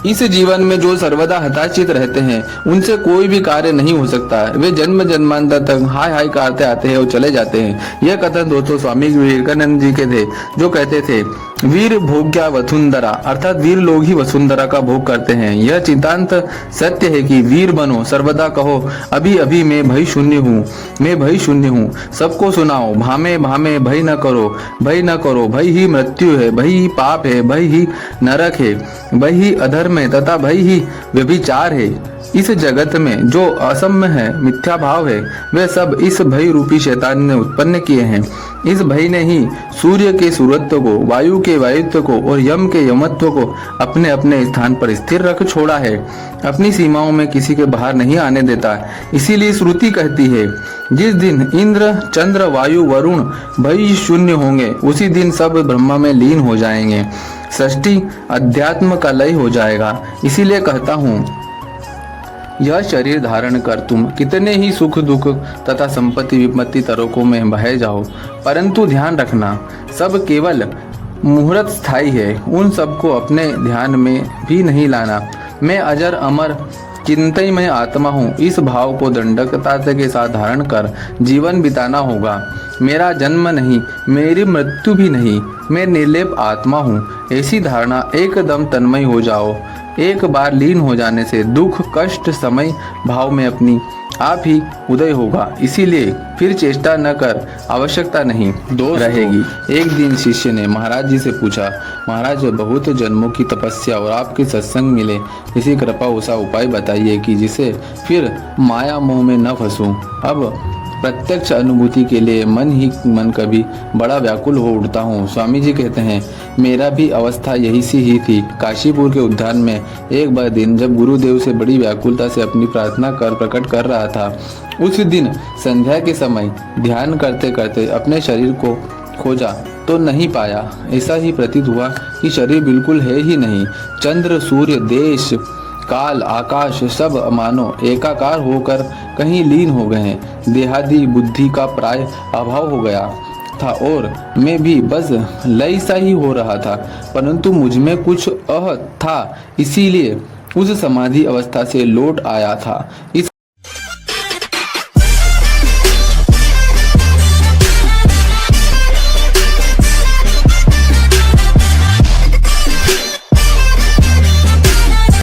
इस जीवन में जो सर्वदा हताशित रहते हैं उनसे कोई भी कार्य नहीं हो सकता। वे जन्म जन्मांतर तक हाय हाय करते आते हैं और चले जाते हैं। यह कथन दोस्तों स्वामी विवेकानंद जी के थे, जो कहते थे वीर भोग्या वसुंधरा, अर्थात वीर लोग ही वसुंधरा का भोग करते हैं। यह चिंतांत सत्य है कि वीर बनो, सर्वदा कहो अभी अभी मैं भय शून्य हूँ, मैं भय शून्य हूँ। सबको सुनाओ भामे भामे भय न करो, भय न करो, भय ही मृत्यु है, भय ही पाप है, भय ही नरक है, भय ही अधर्म है तथा भय ही व्यभिचार है। इस जगत में जो असम्य है, मिथ्या भाव है, वे सब इस भय रूपी शैतान ने उत्पन्न किए हैं। इस भय ने ही सूर्य के सूर्यत्व को, वायु के वायुत्व को और यम के यमत्व को अपने अपने स्थान पर स्थिर रख छोड़ा है। अपनी सीमाओं में किसी के बाहर नहीं आने देता। इसीलिए श्रुति कहती है, जिस दिन इंद्र चंद्र वायु वरुण भय शून्य होंगे, उसी दिन सब ब्रह्मा में लीन हो जाएंगे। सृष्टि अध्यात्म का लय हो जाएगा। इसीलिए कहता हूँ, यह शरीर धारण कर तुम कितने ही सुख दुख तथा संपत्ति विपत्ति तरों में बह जाओ, परंतु ध्यान रखना सब केवल मुहूर्त स्थायी है। उन सबको अपने ध्यान में भी नहीं लाना। मैं अजर अमर चिंतनमय आत्मा हूँ। इस भाव को दंडकता के साथ धारण कर जीवन बिताना होगा। मेरा जन्म नहीं, मेरी मृत्यु भी नहीं, मैं निर्लेप आत्मा हूँ। ऐसी धारणा एकदम तन्मय हो जाओ। एक बार लीन हो जाने से दुख कष्ट समय भाव में अपनी आप ही उदय होगा। इसीलिए फिर चेष्टा न कर, आवश्यकता नहीं रहेगी। एक दिन शिष्य ने महाराज जी से पूछा, महाराज बहुत जन्मों की तपस्या और आपके सत्संग मिले, इसी कृपा उसा उपाय बताइए कि जिसे फिर माया मोह में न फंसूं। अब प्रत्यक्ष अनुभूति के लिए मन ही मन कभी बड़ा व्याकुल हो उठता हूँ। स्वामी जी कहते हैं, मेरा भी अवस्था यही सी ही थी। काशीपुर के उद्यान में एक बार दिन जब गुरुदेव से बड़ी व्याकुलता से अपनी प्रार्थना कर प्रकट कर रहा था, उस दिन संध्या के समय ध्यान करते करते अपने शरीर को खोजा तो नहीं पाया। ऐसा ही प्रतीत हुआ कि शरीर बिल्कुल है ही नहीं। चंद्र सूर्य देश काल आकाश सब मानो एकाकार होकर कहीं लीन हो गए हैं। देहादि बुद्धि का प्राय अभाव हो गया था और मैं भी बस लय सा ही हो रहा था, परंतु मुझ में कुछ था, इसीलिए उस समाधि अवस्था से लौट आया था। इस